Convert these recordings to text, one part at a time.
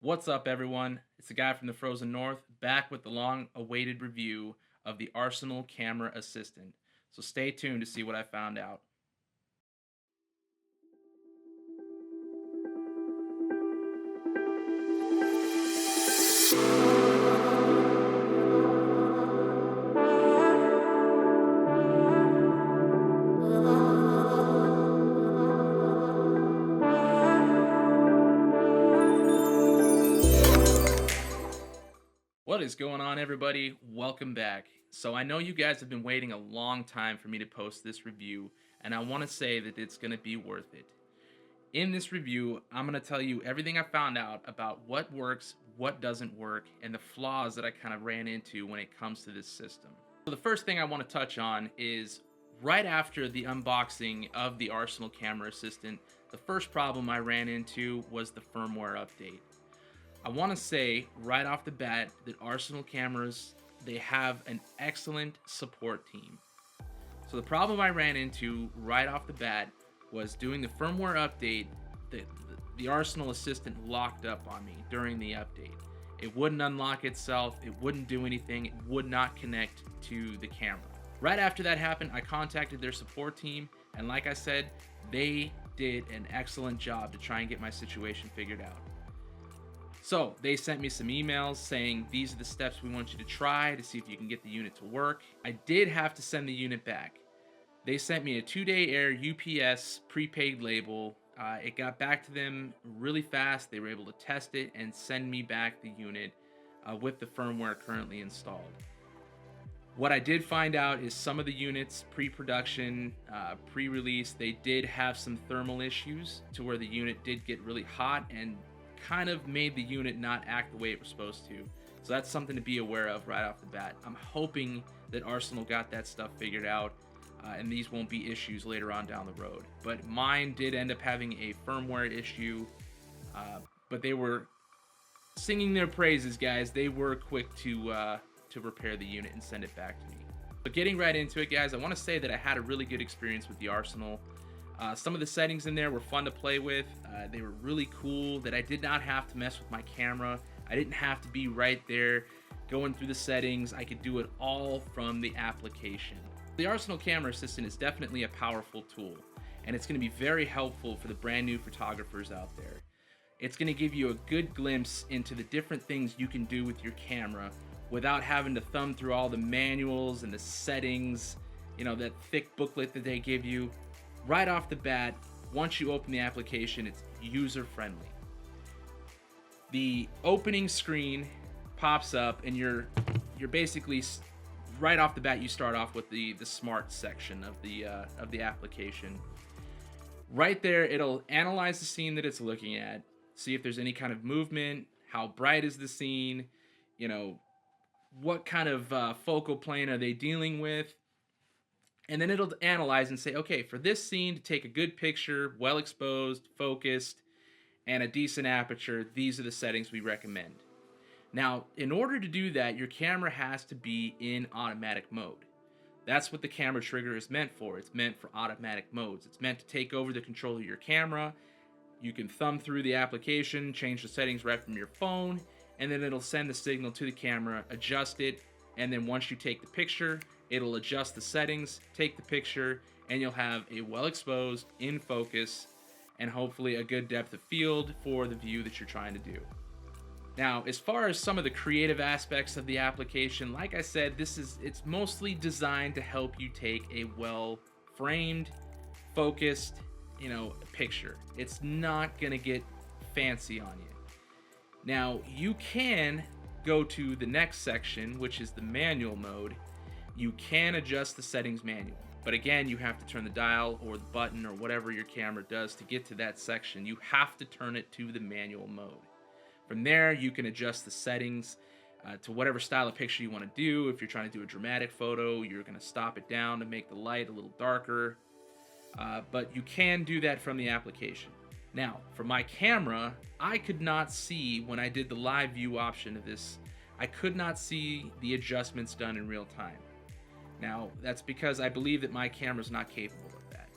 What's up, everyone? It's the guy from the Frozen North back with the long awaited review of the Arsenal Camera Assistant. So stay tuned to see what I found out. What is going on, everybody? Welcome back. So I know you guys have been waiting a long time for me to post this review, and I want to say that it's going to be worth it. In this review, I'm going to tell you everything I found out about what works, what doesn't work, and the flaws that I kind of ran into when it comes to this system. So the first thing I want to touch on is right after the unboxing of the Arsenal Camera Assistant, the first problem I ran into was the firmware update. I want to say right off the bat that Arsenal cameras, they have an excellent support team. So the problem I ran into right off the bat was doing the firmware update. The Arsenal Assistant locked up on me during the update. It wouldn't unlock itself, it wouldn't do anything, it would not connect to the camera. Right after that happened, I contacted their support team, and like I said, they did an excellent job to try and get my situation figured out. So they sent me some emails saying these are the steps we want you to try to see if you can get the unit to work. I did have to send the unit back. They sent me a 2-day air UPS prepaid label. It got back to them really fast. They were able to test it and send me back the unit with the firmware currently installed. What I did find out is some of the units pre-production, pre-release, they did have some thermal issues to where the unit did get really hot and kind of made the unit not act the way it was supposed to. So that's something to be aware of right off the bat. I'm hoping that Arsenal got that stuff figured out and these won't be issues later on down the road. But mine did end up having a firmware issue, but they were singing their praises, guys. They were quick to repair the unit and send it back to me. But getting right into it, guys, I want to say that I had a really good experience with the Arsenal. Some of the settings in there were fun to play with. They were really cool that I did not have to mess with my camera. I didn't have to be right there going through the settings. I could do it all from the application. The Arsenal Camera Assistant is definitely a powerful tool, and it's going to be very helpful for the brand new photographers out there. It's going to give you a good glimpse into the different things you can do with your camera without having to thumb through all the manuals and the settings, you know, that thick booklet that they give you. Right off the bat, once you open the application, it's user-friendly. The opening screen pops up, and you're basically right off the bat. You start off with the smart section of the application. Right there, it'll analyze the scene that it's looking at, see if there's any kind of movement, how bright is the scene, you know, what kind of focal plane are they dealing with. And then it'll analyze and say, okay, for this scene to take a good picture, well exposed, focused, and a decent aperture, these are the settings we recommend. Now, in order to do that, your camera has to be in automatic mode. That's what the camera trigger is meant for. It's meant for automatic modes. It's meant to take over the control of your camera. You can thumb through the application, change the settings right from your phone, and then it'll send the signal to the camera, adjust it, and then once you take the picture, it'll adjust the settings, take the picture, and you'll have a well-exposed, in focus, and hopefully a good depth of field for the view that you're trying to do. Now, as far as some of the creative aspects of the application, like I said, it's mostly designed to help you take a well-framed, focused, picture. It's not gonna get fancy on you. Now, you can go to the next section, which is the manual mode. You can adjust the settings manually, but again, you have to turn the dial or the button or whatever your camera does to get to that section. You have to turn it to the manual mode. From there, you can adjust the settings to whatever style of picture you want to do. If you're trying to do a dramatic photo, you're going to stop it down to make the light a little darker, but you can do that from the application. Now, for my camera, I could not see when I did the live view option of this, I could not see the adjustments done in real time. Now, that's because I believe that my camera's not capable of that.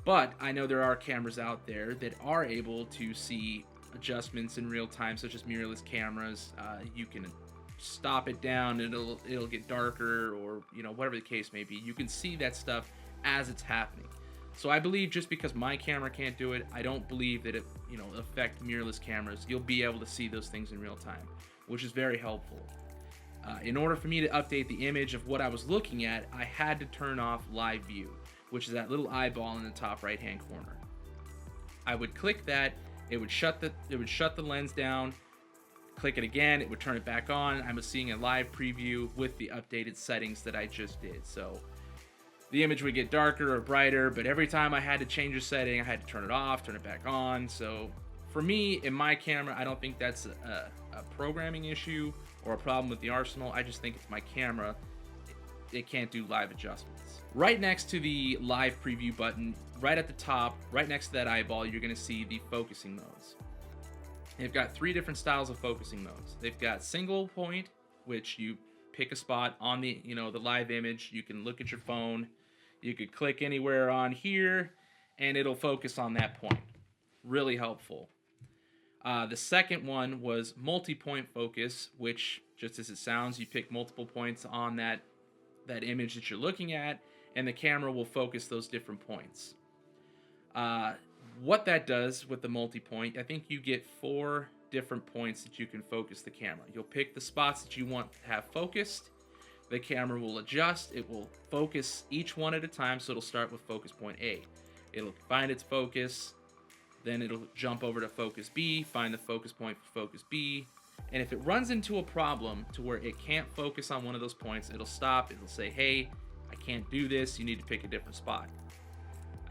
But I know there are cameras out there that are able to see adjustments in real time, such as mirrorless cameras. You can stop it down, it'll get darker, or whatever the case may be. You can see that stuff as it's happening. So I believe just because my camera can't do it, I don't believe that it affect mirrorless cameras. You'll be able to see those things in real time, which is very helpful. In order for me to update the image of what I was looking at, I had to turn off live view, which is that little eyeball in the top right hand corner. I would click that, it would shut the lens down. Click it again, it would turn it back on. I'm seeing a live preview with the updated settings that I just did. So the image would get darker or brighter, but every time I had to change a setting, I had to turn it off, turn it back on. So for me, in my camera, I don't think that's a programming issue or a problem with the Arsenal. I just think it's my camera. It can't do live adjustments. Right next to the live preview button, right at the top, right next to that eyeball, you're gonna see the focusing modes. They've got 3 different styles of focusing modes. They've got single point, which you pick a spot on the the live image. You can look at your phone. You could click anywhere on here, and it'll focus on that point. Really helpful. The second one was multi-point focus, which, just as it sounds, you pick multiple points on that image that you're looking at, and the camera will focus those different points. What that does with the multi-point, I think you get 4 different points that you can focus the camera. You'll pick the spots that you want to have focused. The camera will adjust. It will focus each one at a time, so it'll start with focus point A. It'll find its focus, then it'll jump over to focus B, find the focus point for focus B, and if it runs into a problem to where it can't focus on one of those points, it'll stop. It'll say, hey, I can't do this. You need to pick a different spot.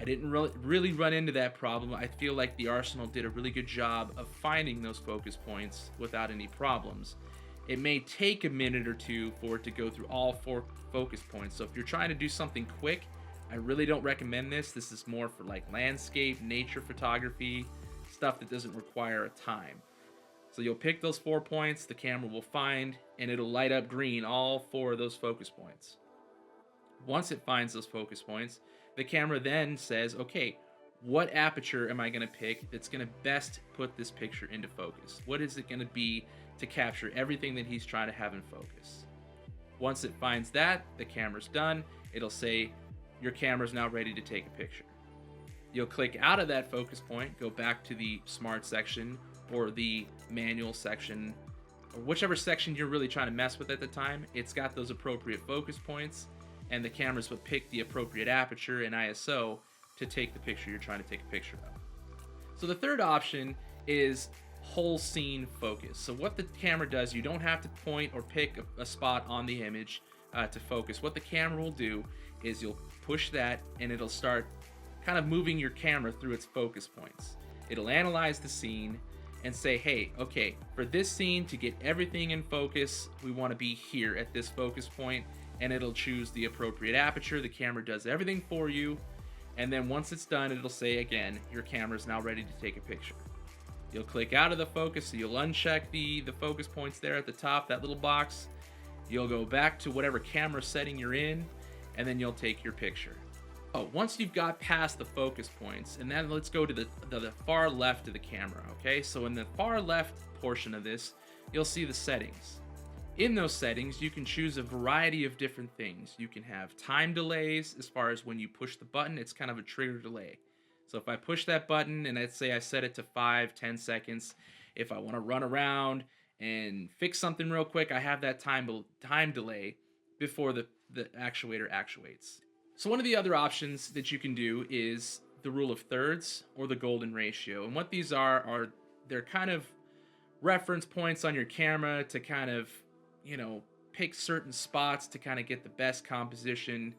I didn't really run into that problem. I feel like the Arsenal did a really good job of finding those focus points without any problems. It may take a minute or two for it to go through all 4 focus points. So if you're trying to do something quick, I really don't recommend this. This is more for like landscape, nature photography, stuff that doesn't require a time. So you'll pick those 4 points, the camera will find, and it'll light up green, all 4 of those focus points. Once it finds those focus points, the camera then says, okay, what aperture am I going to pick that's going to best put this picture into focus? What is it going to be to capture everything that he's trying to have in focus? Once it finds that, the camera's done. It'll say, your camera's now ready to take a picture. You'll click out of that focus point, go back to the smart section or the manual section, or whichever section you're really trying to mess with at the time. It's got those appropriate focus points, and the cameras will pick the appropriate aperture and ISO to take the picture you're trying to take a picture of. So the third option is whole scene focus. So what the camera does, you don't have to point or pick a spot on the image to focus. What the camera will do is you'll push that and it'll start kind of moving your camera through its focus points. It'll analyze the scene and say, hey, okay, for this scene to get everything in focus, we want to be here at this focus point, and it'll choose the appropriate aperture. The camera does everything for you, and then once it's done, it'll say again, your camera is now ready to take a picture. You'll click out of the focus, so you'll uncheck the focus points there at the top, that little box. You'll go back to whatever camera setting you're in, and then you'll take your picture. Oh, once you've got past the focus points, and then let's go to the far left of the camera, okay? So in the far left portion of this, you'll see the settings. In those settings, you can choose a variety of different things. You can have time delays as far as when you push the button, it's kind of a trigger delay. So if I push that button and let's say I set it to 5-10 seconds, if I want to run around and fix something real quick, I have that time delay before the actuator actuates. So one of the other options that you can do is the rule of thirds or the golden ratio. And what these are they're kind of reference points on your camera to kind of, pick certain spots to kind of get the best composition.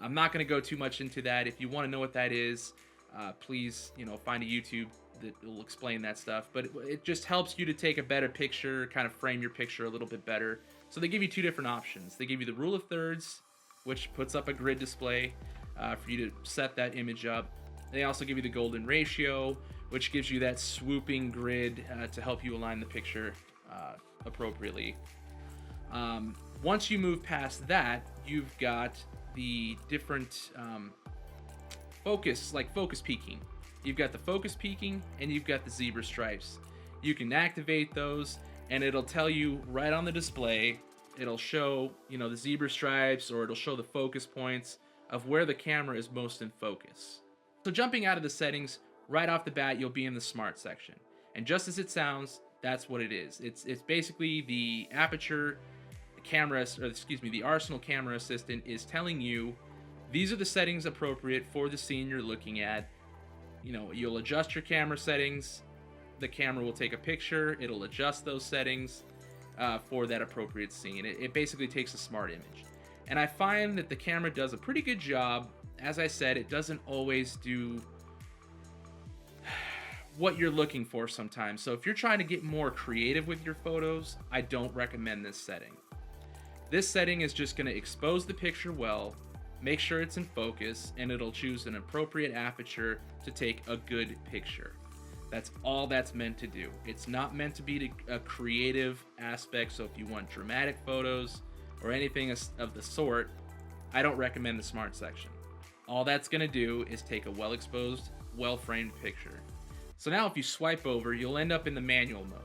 I'm not going to go too much into that. If you want to know what that is, please, find a YouTube that will explain that stuff. But it just helps you to take a better picture, kind of frame your picture a little bit better. So they give you 2 different options. They give you the rule of thirds, which puts up a grid display for you to set that image up. They also give you the golden ratio, which gives you that swooping grid to help you align the picture appropriately. Once you move past that, you've got the different focus peaking. You've got the focus peaking and you've got the zebra stripes. You can activate those and it'll tell you right on the display. It'll show, the zebra stripes, or it'll show the focus points of where the camera is most in focus. So jumping out of the settings, right off the bat, you'll be in the smart section. And just as it sounds, that's what it is. It's basically the aperture camera, or excuse me, the Arsenal camera assistant is telling you these are the settings appropriate for the scene you're looking at. You'll adjust your camera settings. The camera will take a picture. It'll adjust those settings for that appropriate scene. It basically takes a smart image. And I find that the camera does a pretty good job. As I said, it doesn't always do what you're looking for sometimes. So if you're trying to get more creative with your photos, I don't recommend this setting. This setting is just going to expose the picture well, make sure it's in focus, and it'll choose an appropriate aperture to take a good picture. That's all that's meant to do. It's not meant to be a creative aspect, so if you want dramatic photos or anything of the sort, I don't recommend the smart section. All that's going to do is take a well-exposed, well-framed picture. So now if you swipe over, you'll end up in the manual mode.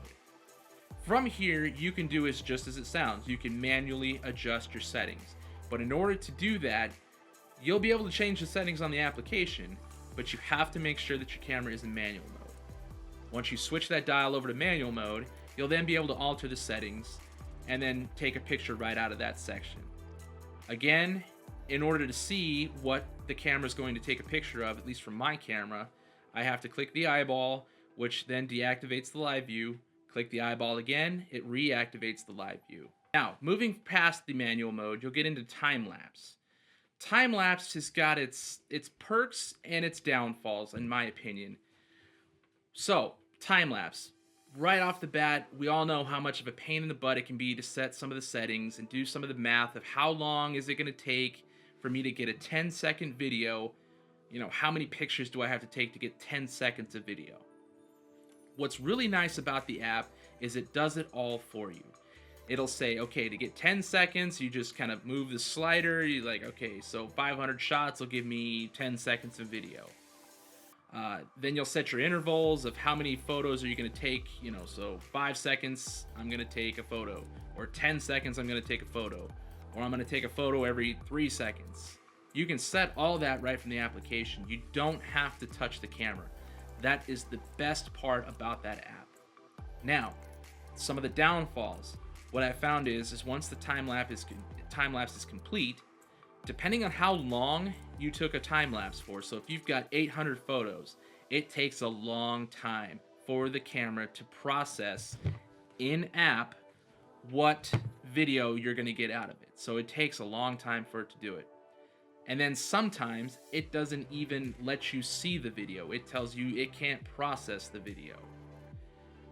From here, you can do it just as it sounds. You can manually adjust your settings. But in order to do that, you'll be able to change the settings on the application, but you have to make sure that your camera is in manual mode. Once you switch that dial over to manual mode, you'll then be able to alter the settings and then take a picture right out of that section. Again, in order to see what the camera is going to take a picture of, at least from my camera, I have to click the eyeball, which then deactivates the live view. Click the eyeball again, it reactivates the live view. Now, moving past the manual mode, you'll get into time-lapse. Time-lapse has got its perks and its downfalls, in my opinion. So, time-lapse. Right off the bat, we all know how much of a pain in the butt it can be to set some of the settings and do some of the math of how long is it going to take for me to get a 10-second video. How many pictures do I have to take to get 10 seconds of video? What's really nice about the app is it does it all for you. It'll say, okay, to get 10 seconds, you just kind of move the slider. You're like, okay, so 500 shots will give me 10 seconds of video. Then you'll set your intervals of how many photos are you going to take. So 5 seconds, I'm going to take a photo. Or 10 seconds, I'm going to take a photo. Or I'm going to take a photo every 3 seconds. You can set all that right from the application. You don't have to touch the camera. That is the best part about that app. Now, some of the downfalls. What I found is once the time lapse is complete, depending on how long you took a time lapse for, so if you've got 800 photos, it takes a long time for the camera to process in app what video you're going to get out of it. So it takes a long time for it to do it. And then sometimes it doesn't even let you see the video. It tells you it can't process the video.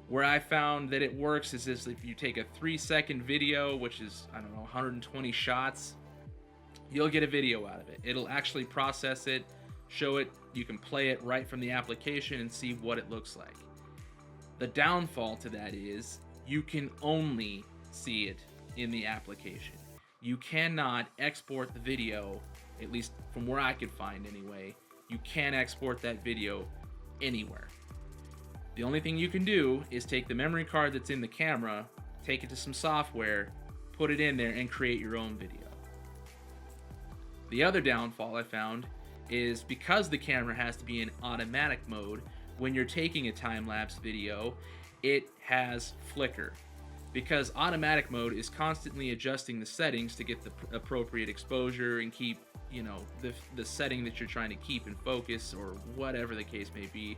Where I found that it works is if you take a 3-second video, which is, 120 shots, you'll get a video out of it. It'll actually process it, show it, you can play it right from the application and see what it looks like. The downfall to that is you can only see it in the application. You cannot export the video, at least from where I could find anyway. You can't export that video anywhere. The only thing you can do is take the memory card that's in the camera, take it to some software, put it in there, and create your own video. The other downfall I found is because the camera has to be in automatic mode, when you're taking a time-lapse video, it has flicker. Because automatic mode is constantly adjusting the settings to get the appropriate exposure and keep, the setting that you're trying to keep in focus, or whatever the case may be.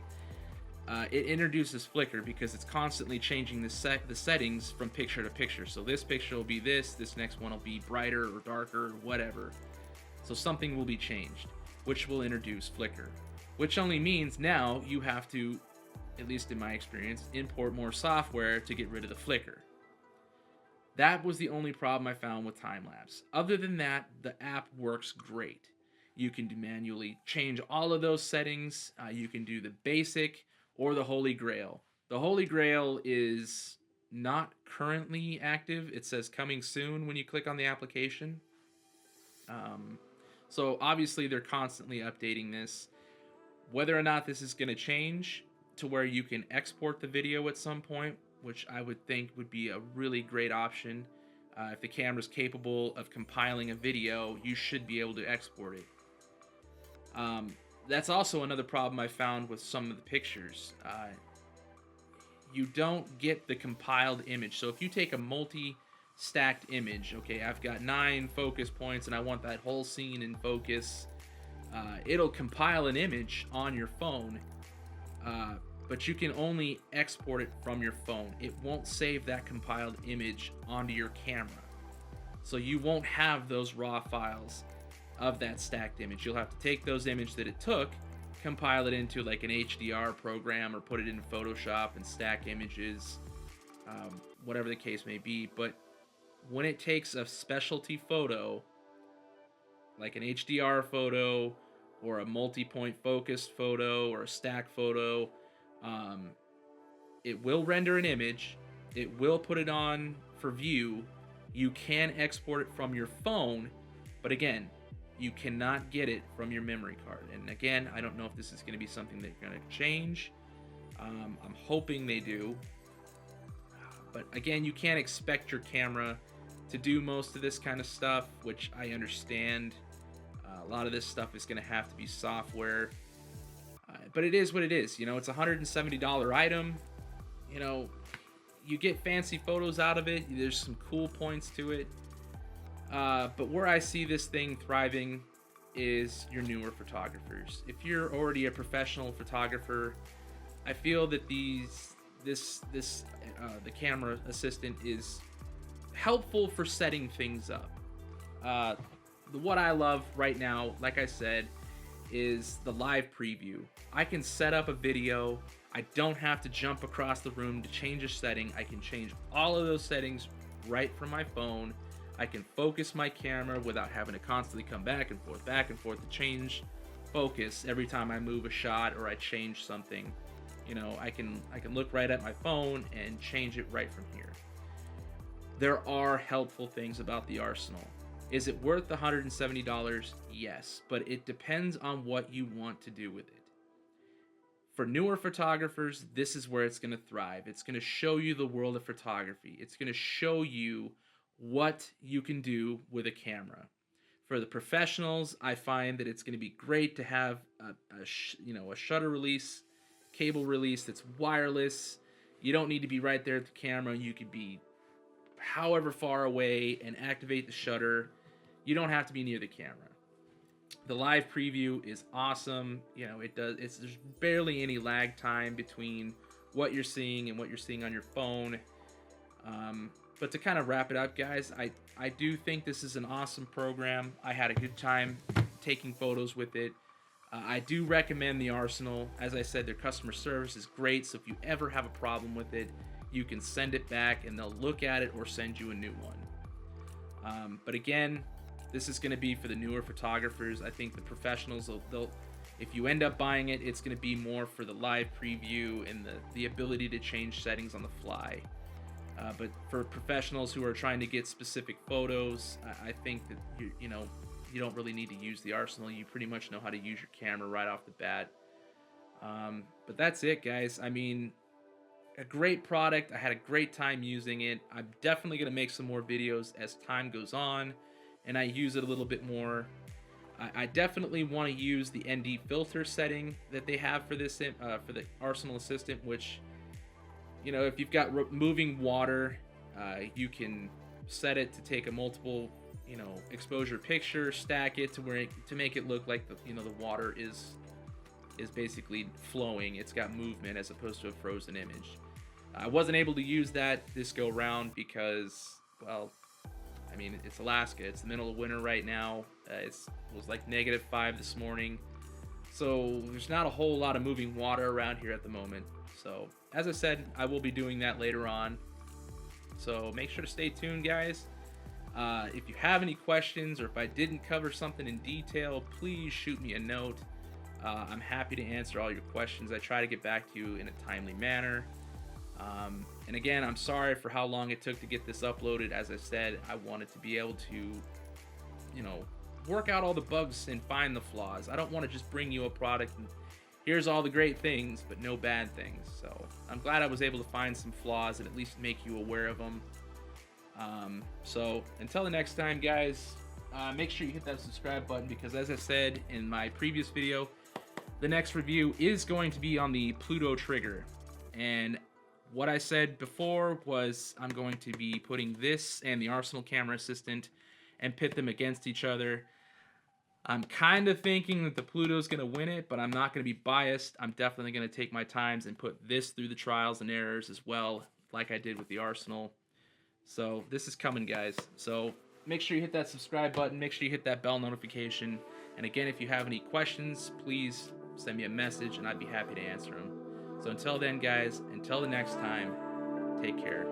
It introduces flicker because it's constantly changing the settings from picture to picture. So this picture will be this next one will be brighter or darker, or whatever. So something will be changed, which will introduce flicker. Which only means now you have to, at least in my experience, import more software to get rid of the flicker. That was the only problem I found with time-lapse. Other than that, the app works great. You can manually change all of those settings. You can do the basic or the Holy Grail. The Holy Grail is not currently active. It says coming soon when you click on the application. So obviously they're constantly updating this. Whether or not this is going to change, to where you can export the video at some point, which I would think would be a really great option. If the camera's capable of compiling a video, you should be able to export it. That's also another problem I found with some of the pictures. You don't get the compiled image. So if you take a multi-stacked image, okay, I've got 9 focus points and I want that whole scene in focus, it'll compile an image on your phone, but you can only export it from your phone. It won't save that compiled image onto your camera. So you won't have those raw files of that stacked image. You'll have to take those images that it took, compile it into like an HDR program, or put it in Photoshop and stack images, whatever the case may be. But when it takes a specialty photo, like an HDR photo or a multi-point focused photo or a stack photo, it will render an image, it will put it on for view. You can export it from your phone, but again, you cannot get it from your memory card. And again, I don't know if this is going to be something they're going to change. I'm hoping they do. But again, you can't expect your camera to do most of this kind of stuff, which I understand. A lot of this stuff is going to have to be software. But it is what it is. You know, it's a $170 item. You know, you get fancy photos out of it. There's some cool points to it. But where I see this thing thriving is your newer photographers. If you're already a professional photographer, I feel that the camera assistant is helpful for setting things up. What I love right now, like I said, is the live preview. I can set up a video. I don't have to jump across the room to change a setting. I can change all of those settings right from my phone. I can focus my camera without having to constantly come back and forth to change focus every time I move a shot or I change something. You know, I can look right at my phone and change it right from here. There are helpful things about the Arsenal. Is it worth the $170? Yes, but it depends on what you want to do with it. For newer photographers, this is where it's going to thrive. It's going to show you the world of photography. It's going to show you what you can do with a camera. For the professionals, I find that it's going to be great to have a shutter release, cable release that's wireless. You don't need to be right there at the camera. You could be however far away and activate the shutter. You don't have to be near the camera. The live preview is awesome. You know, there's barely any lag time between what you're seeing and what you're seeing on your phone. But to kind of wrap it up, guys, I do think this is an awesome program. I had a good time taking photos with it. I do recommend the Arsenal. As I said, their customer service is great, so if you ever have a problem with it, you can send it back and they'll look at it or send you a new one. But again, this is going to be for the newer photographers. I think the professionals, if you end up buying it, it's going to be more for the live preview and the ability to change settings on the fly. But for professionals who are trying to get specific photos, I think that you don't really need to use the Arsenal. You pretty much know how to use your camera right off the bat. But that's it, guys. I mean, a great product. I had a great time using it. I'm definitely going to make some more videos as time goes on and I use it a little bit more. I definitely want to use the ND filter setting that they have for this for the Arsenal Assistant, which, you know, if you've got moving water, you can set it to take a multiple, exposure picture, stack it to make it look like the water is basically flowing. It's got movement as opposed to a frozen image. I wasn't able to use that this go round because, well, I mean, it's Alaska. It's the middle of winter right now. It was like -5 this morning. So there's not a whole lot of moving water around here at the moment. So as I said, I will be doing that later on. So make sure to stay tuned, guys. If you have any questions or if I didn't cover something in detail, please shoot me a note. I'm happy to answer all your questions. I try to get back to you in a timely manner. And again, I'm sorry for how long it took to get this uploaded. As I said, I wanted to be able to, work out all the bugs and find the flaws. I don't want to just bring you a product here's all the great things, but no bad things. So I'm glad I was able to find some flaws and at least make you aware of them. So until the next time, guys, make sure you hit that subscribe button, because as I said in my previous video, the next review is going to be on the Pluto trigger. And what I said before was I'm going to be putting this and the Arsenal camera assistant and pit them against each other. I'm kind of thinking that the Pluto's going to win it, but I'm not going to be biased. I'm definitely going to take my times and put this through the trials and errors as well, like I did with the Arsenal. So this is coming, guys. So make sure you hit that subscribe button. Make sure you hit that bell notification. And again, if you have any questions, please send me a message and I'd be happy to answer them. So until then, guys, until the next time, take care.